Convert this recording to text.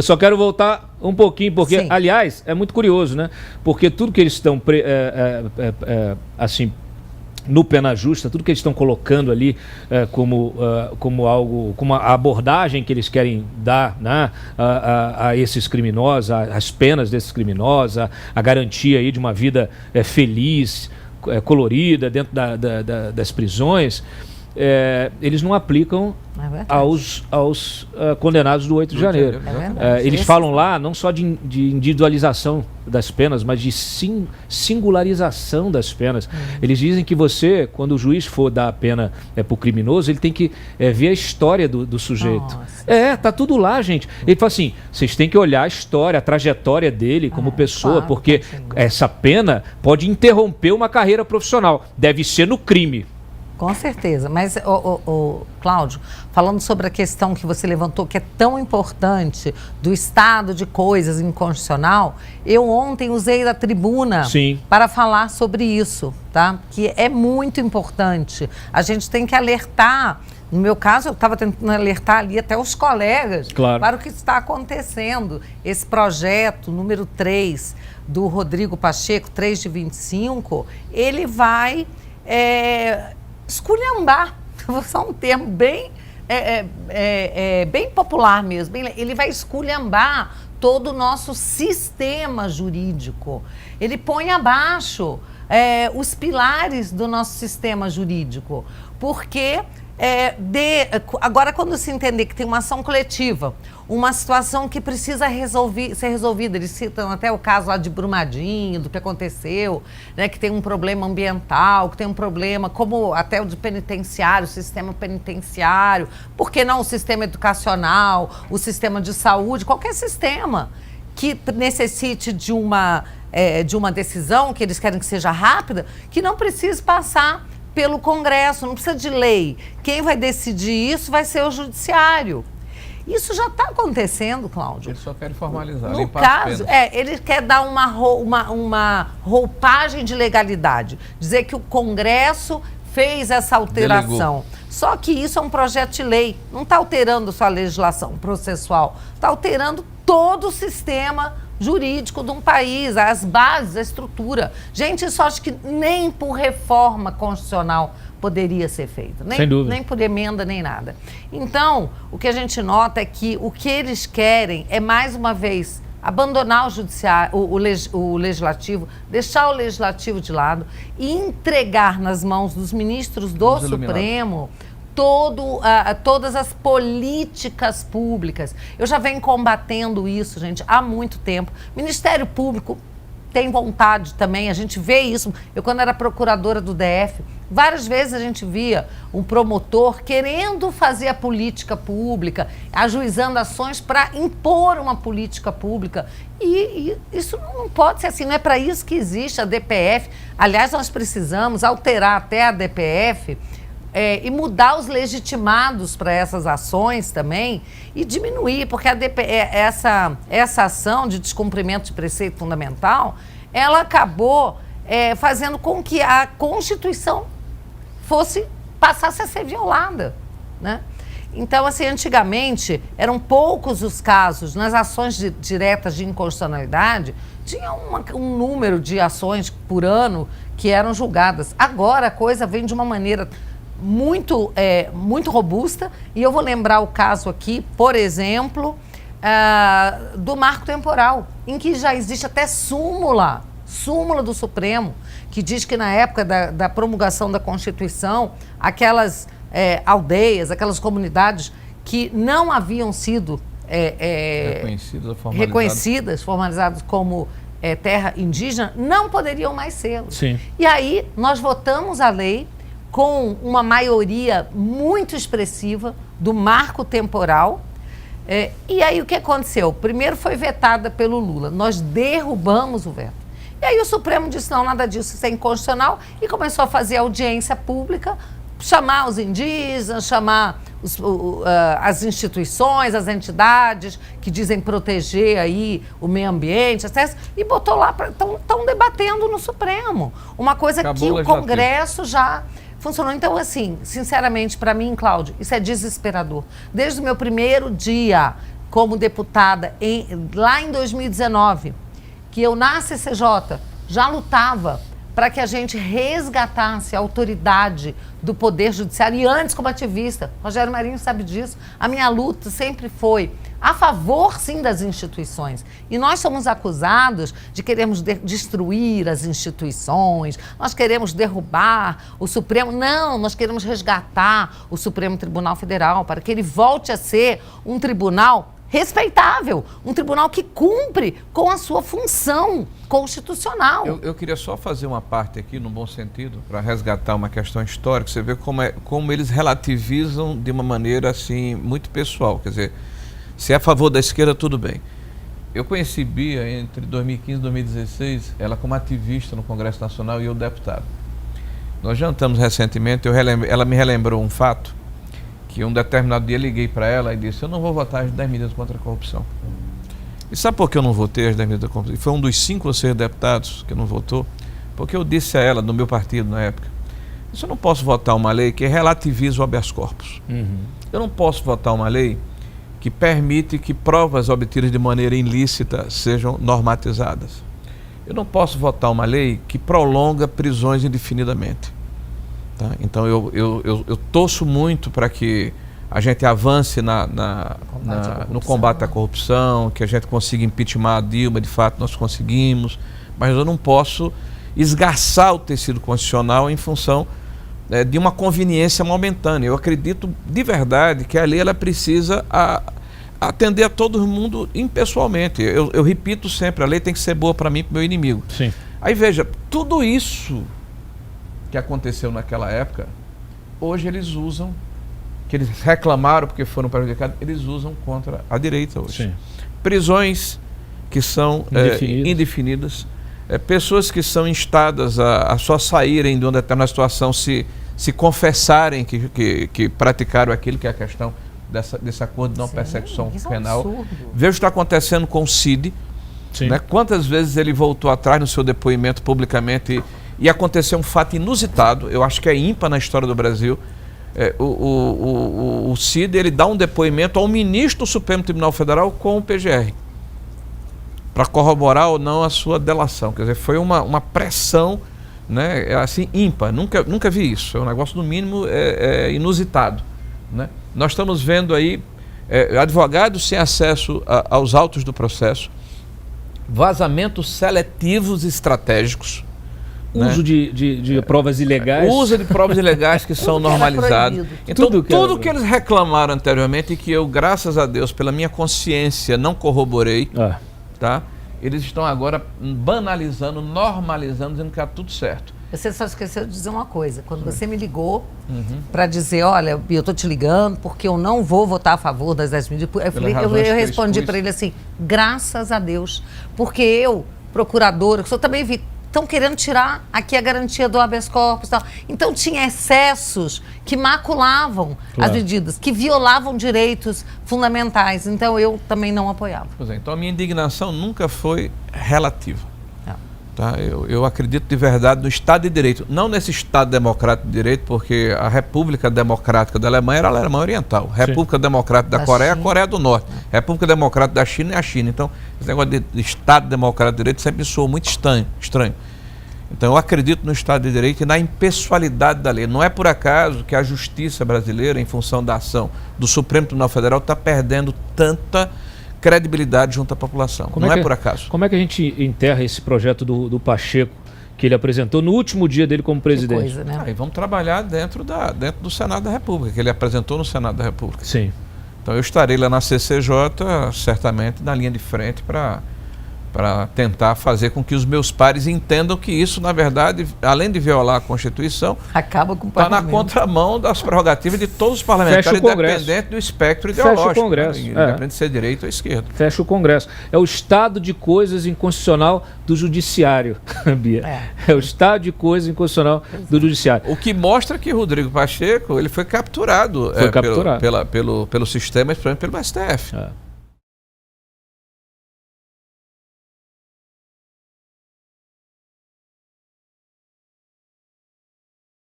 Eu só quero voltar um pouquinho, porque, Sim. aliás, é muito curioso, né? Porque tudo que eles estão, assim, no Pena Justa, tudo que eles estão colocando ali como algo, como a abordagem que eles querem dar, né, a esses criminosos, as penas desses criminosos, a garantia aí de uma vida feliz, colorida dentro das prisões. Eles não aplicam aos condenados do 8 de janeiro. Eles falam lá não só de individualização das penas, mas de singularização das penas. Eles dizem que você, quando o juiz for dar a pena para o criminoso, ele tem que ver a história do sujeito. Tá tudo lá, gente. Ele fala assim, vocês têm que olhar a história, a trajetória dele como pessoa, claro, porque essa pena pode interromper uma carreira profissional. Deve ser no crime. Com certeza, mas, Cláudio, falando sobre a questão que você levantou, que é tão importante, do estado de coisas inconstitucional, eu ontem usei a tribuna para falar sobre isso, tá? Que é muito importante. A gente tem que alertar, no meu caso, eu estava tentando alertar ali até os colegas, para o que está acontecendo. Esse projeto número 3 do Rodrigo Pacheco, 3 de 25, ele vai... esculhambar, vou usar um termo bem popular mesmo, ele vai esculhambar todo o nosso sistema jurídico. Ele põe abaixo os pilares do nosso sistema jurídico, porque agora quando se entender que tem uma ação coletiva, uma situação que precisa ser resolvida, eles citam até o caso lá de Brumadinho, do que aconteceu, né, que tem um problema ambiental, que tem um problema, como até o de penitenciário, o sistema penitenciário, por que não o sistema educacional, o sistema de saúde, qualquer sistema que necessite de uma decisão, que eles querem que seja rápida, que não precise passar pelo Congresso, não precisa de lei. Quem vai decidir isso vai ser o Judiciário. Isso já está acontecendo, Cláudio. Ele só quer formalizar. No caso, ele quer dar uma roupagem de legalidade. Dizer que o Congresso fez essa alteração. Delegou. Só que isso é um projeto de lei. Não está alterando só a legislação processual. Está alterando todo o sistema jurídico de um país, as bases, a estrutura. Gente, isso acho que nem por reforma constitucional poderia ser feito. Nem por emenda, nem nada. Então, o que a gente nota é que o que eles querem é, mais uma vez, abandonar o judiciário, o legislativo, deixar o legislativo de lado e entregar nas mãos dos ministros do Supremo todas as políticas públicas. Eu já venho combatendo isso, gente, há muito tempo. Ministério Público tem vontade também, a gente vê isso. Eu, quando era procuradora do DF, várias vezes a gente via um promotor querendo fazer a política pública, ajuizando ações para impor uma política pública. E isso não pode ser assim, não é para isso que existe a DPF. Aliás, nós precisamos alterar até a DPF e mudar os legitimados para essas ações também e diminuir, porque essa ação de descumprimento de preceito fundamental, ela acabou fazendo com que a Constituição passasse a ser violada, né? Então, assim, antigamente, eram poucos os casos, nas ações diretas de inconstitucionalidade, tinha um número de ações por ano que eram julgadas. Agora a coisa vem de uma maneira muito robusta, e eu vou lembrar o caso aqui, por exemplo, do marco temporal, em que já existe até súmula do Supremo, que diz que na época da promulgação da Constituição, aquelas aldeias, aquelas comunidades que não haviam sido reconhecidas, formalizadas como terra indígena, não poderiam mais ser. E aí nós votamos a lei com uma maioria muito expressiva do marco temporal. E aí o que aconteceu? Primeiro foi vetada pelo Lula, nós derrubamos o veto. E aí o Supremo disse, não, nada disso, isso é inconstitucional, e começou a fazer audiência pública, chamar os indígenas, chamar as instituições, as entidades que dizem proteger aí o meio ambiente, etc., e botou lá, estão debatendo no Supremo. Uma coisa que o Congresso já funcionou. Então, assim, sinceramente, para mim, Cláudio, isso é desesperador. Desde o meu primeiro dia como deputada lá em 2019, que eu na CCJ já lutava para que a gente resgatasse a autoridade do Poder Judiciário, e antes como ativista, Rogério Marinho sabe disso, a minha luta sempre foi a favor, sim, das instituições. E nós somos acusados de querermos destruir as instituições, nós queremos derrubar o Supremo. Não, nós queremos resgatar o Supremo Tribunal Federal para que ele volte a ser um tribunal respeitável, um tribunal que cumpre com a sua função constitucional. Eu queria só fazer uma parte aqui, no bom sentido, para resgatar uma questão histórica. Você vê como eles relativizam de uma maneira assim muito pessoal. Quer dizer, se é a favor da esquerda, tudo bem. Eu conheci Bia entre 2015 e 2016, ela como ativista no Congresso Nacional e eu deputado. Nós jantamos recentemente, ela me relembrou um fato, que um determinado dia liguei para ela e disse: eu não vou votar as 10 medidas contra a corrupção. E sabe por que eu não votei as 10 medidas contra a corrupção? E foi um dos 5 ou 6 deputados que não votou, porque eu disse a ela, do meu partido na época, eu não posso votar uma lei que relativiza o habeas corpus. Eu não posso votar uma lei que permite que provas obtidas de maneira ilícita sejam normatizadas. Eu não posso votar uma lei que prolonga prisões indefinidamente. Tá? Então eu torço muito para que a gente avance no combate à corrupção, que a gente consiga impeachment a Dilma, de fato nós conseguimos, mas eu não posso esgarçar o tecido constitucional em função de uma conveniência momentânea. Eu acredito de verdade que a lei ela precisa atender a todo mundo impessoalmente. Eu repito sempre, a lei tem que ser boa para mim e para o meu inimigo. Sim. Aí veja, tudo isso que aconteceu naquela época, hoje eles usam, que eles reclamaram porque foram prejudicados, eles usam contra a direita hoje. Sim. Prisões que são indefinidas, pessoas que são instadas a só saírem de uma determinada situação se confessarem que praticaram aquilo, que é a questão desse acordo de não persecução penal. Veja o que está acontecendo com o Cid, né? Quantas vezes ele voltou atrás no seu depoimento publicamente e aconteceu um fato inusitado, eu acho que é ímpar na história do Brasil. O Cid ele dá um depoimento ao ministro do Supremo Tribunal Federal com o PGR para corroborar ou não a sua delação. Quer dizer, foi uma pressão, né, assim, ímpar. Nunca vi isso. É um negócio, no mínimo, inusitado, né? Nós estamos vendo aí advogados sem acesso aos autos do processo, vazamentos seletivos estratégicos, uso de provas ilegais. Uso de provas ilegais que são normalizadas. Então, tudo que eles reclamaram anteriormente e que eu, graças a Deus, pela minha consciência, não corroborei, tá? Eles estão agora banalizando, normalizando, dizendo que está tudo certo. Você só esqueceu de dizer uma coisa. Quando você me ligou para dizer, olha, eu estou te ligando porque eu não vou votar a favor das 10 medidas, eu respondi para ele assim, graças a Deus. Porque eu, procuradora, que eu também vi, estão querendo tirar aqui a garantia do habeas corpus e tal. Então tinha excessos que maculavam as medidas, que violavam direitos fundamentais. Então eu também não apoiava. Pois é, então a minha indignação nunca foi relativa. Tá? Eu acredito de verdade no Estado de Direito, não nesse Estado democrático de direito, porque a República Democrática da Alemanha era a Alemanha Oriental, República Democrática da Coreia, a Coreia do Norte, República Democrática da China é a China. Então, esse negócio de Estado Democrático de Direito sempre me soou muito estranho. Então, eu acredito no Estado de Direito e na impessoalidade da lei. Não é por acaso que a justiça brasileira, em função da ação do Supremo Tribunal Federal, está perdendo tanta credibilidade junto à população. Não é por acaso. Como é que a gente enterra esse projeto do Pacheco que ele apresentou no último dia dele como presidente? Que coisa, né? E vamos trabalhar dentro do Senado da República, que ele apresentou no Senado da República. Sim. Então eu estarei lá na CCJ, certamente, na linha de frente para tentar fazer com que os meus pares entendam que isso, na verdade, além de violar a Constituição, acaba com o está na contramão das prerrogativas de todos os parlamentares, independente do espectro ideológico. Fecha o Congresso. Independente de ser direita ou esquerda. Fecha o Congresso. É o estado de coisas inconstitucional do Judiciário, Bia. É o estado de coisas inconstitucional do Judiciário. O que mostra que Rodrigo Pacheco ele foi capturado, pelo sistema, pelo STF.